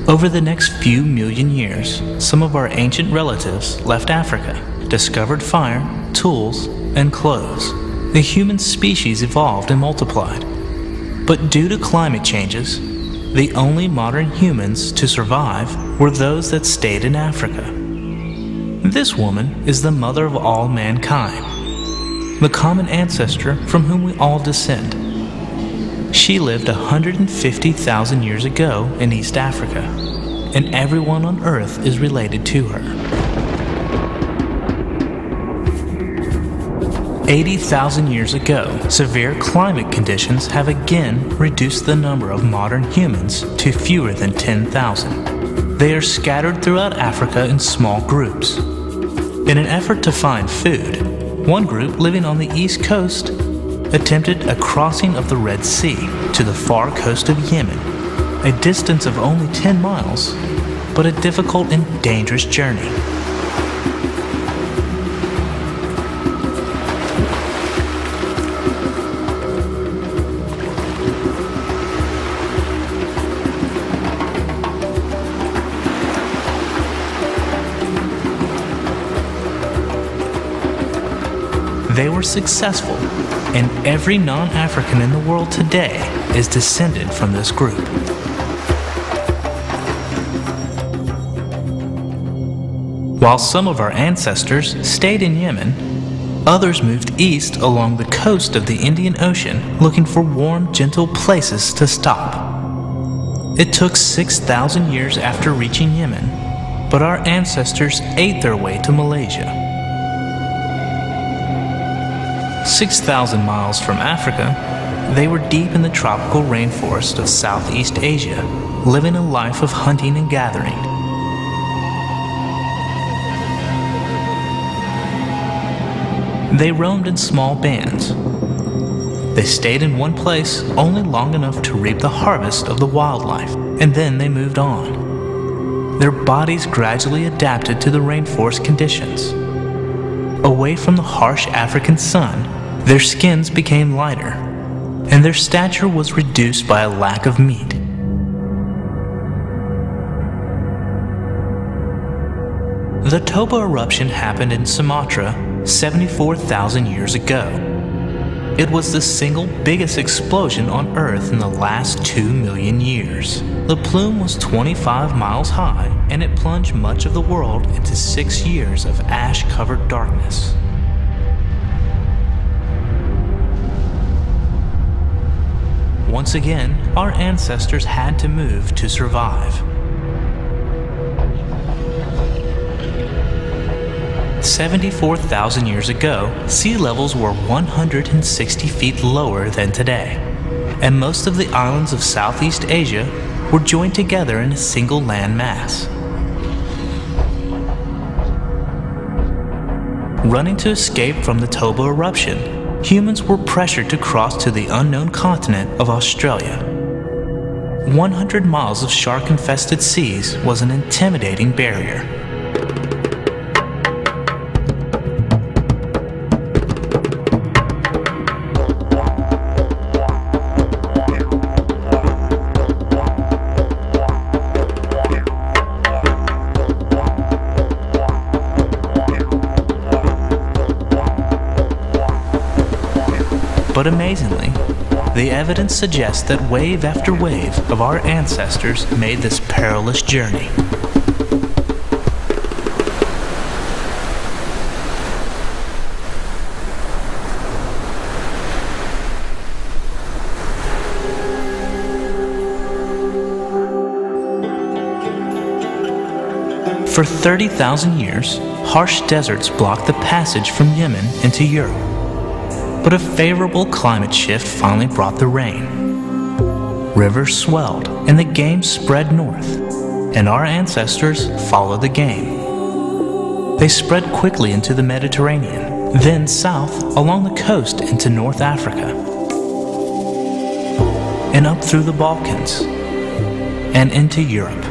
Over the next few million years, some of our ancient relatives left Africa, discovered fire, tools, and clothes. The human species evolved and multiplied. But due to climate changes, the only modern humans to survive were those that stayed in Africa. This woman is the mother of all mankind, the common ancestor from whom we all descend. She lived 150,000 years ago in East Africa, and everyone on Earth is related to her. 80,000 years ago, severe climate conditions have again reduced the number of modern humans to fewer than 10,000. They are scattered throughout Africa in small groups. In an effort to find food, one group living on the east coast attempted a crossing of the Red Sea to the far coast of Yemen, a distance of only 10 miles, but a difficult and dangerous journey. They were successful, and every non-African in the world today is descended from this group. While some of our ancestors stayed in Yemen, others moved east along the coast of the Indian Ocean looking for warm, gentle places to stop. It took 6,000 years after reaching Yemen, but our ancestors ate their way to Malaysia. 6,000 miles from Africa, they were deep in the tropical rainforest of Southeast Asia, living a life of hunting and gathering. They roamed in small bands. They stayed in one place only long enough to reap the harvest of the wildlife, and then they moved on. Their bodies gradually adapted to the rainforest conditions. Away from the harsh African sun, their skins became lighter, and their stature was reduced by a lack of meat. The Toba eruption happened in Sumatra 74,000 years ago. It was the single biggest explosion on Earth in the last 2 million years. The plume was 25 miles high, and it plunged much of the world into 6 years of ash-covered darkness. Once again, our ancestors had to move to survive. 74,000 years ago, sea levels were 160 feet lower than today, and most of the islands of Southeast Asia were joined together in a single land mass. Running to escape from the Toba eruption, humans were pressured to cross to the unknown continent of Australia. 100 miles of shark-infested seas was an intimidating barrier. But amazingly, the evidence suggests that wave after wave of our ancestors made this perilous journey. For 30,000 years, harsh deserts blocked the passage from Yemen into Europe. But a favorable climate shift finally brought the rain. Rivers swelled and the game spread north, and our ancestors followed the game. They spread quickly into the Mediterranean, then south along the coast into North Africa, and up through the Balkans, and into Europe.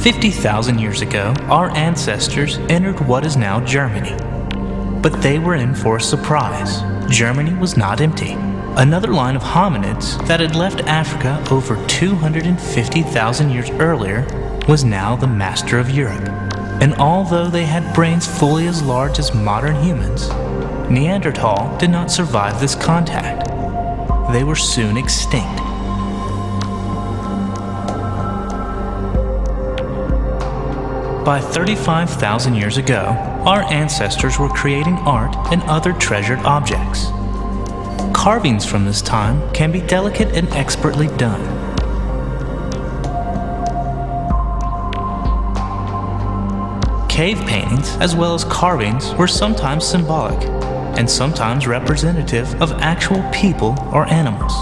50,000 years ago, our ancestors entered what is now Germany. But they were in for a surprise. Germany was not empty. Another line of hominids that had left Africa over 250,000 years earlier was now the master of Europe. And although they had brains fully as large as modern humans, Neanderthal did not survive this contact. They were soon extinct. By 35,000 years ago, our ancestors were creating art and other treasured objects. Carvings from this time can be delicate and expertly done. Cave paintings, as well as carvings, were sometimes symbolic and sometimes representative of actual people or animals.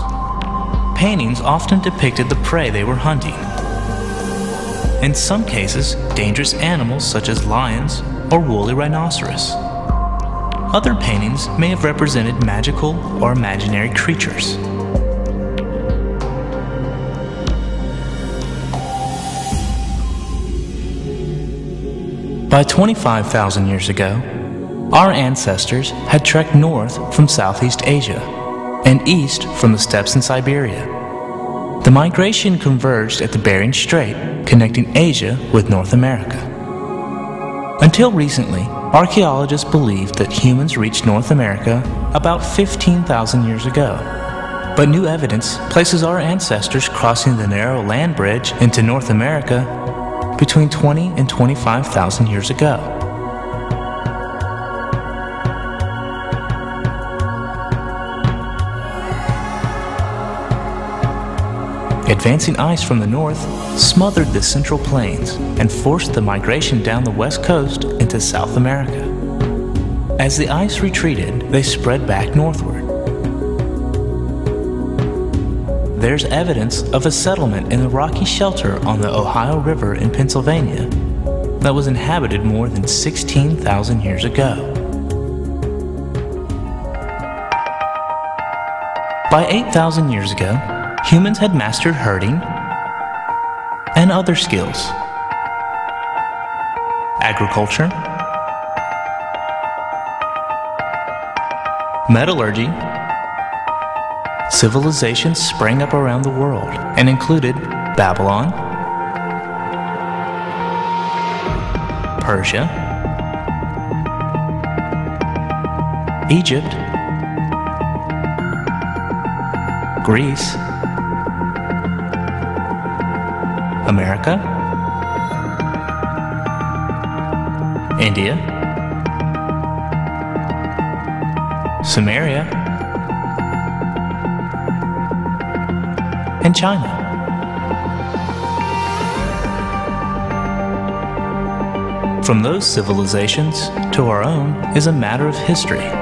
Paintings often depicted the prey they were hunting. In some cases, dangerous animals such as lions or woolly rhinoceros. Other paintings may have represented magical or imaginary creatures. By 25,000 years ago, our ancestors had trekked north from Southeast Asia and east from the steppes in Siberia. The migration converged at the Bering Strait, connecting Asia with North America. Until recently, archaeologists believed that humans reached North America about 15,000 years ago. But new evidence places our ancestors crossing the narrow land bridge into North America between 20 and 25,000 years ago. Advancing ice from the north smothered the central plains and forced the migration down the west coast into South America. As the ice retreated, they spread back northward. There's evidence of a settlement in the rocky shelter on the Ohio River in Pennsylvania that was inhabited more than 16,000 years ago. By 8,000 years ago, humans had mastered herding and other skills. Agriculture, metallurgy. Civilizations sprang up around the world and included Babylon, Persia, Egypt, Greece, America, India, Samaria, and China. From those civilizations to our own is a matter of history.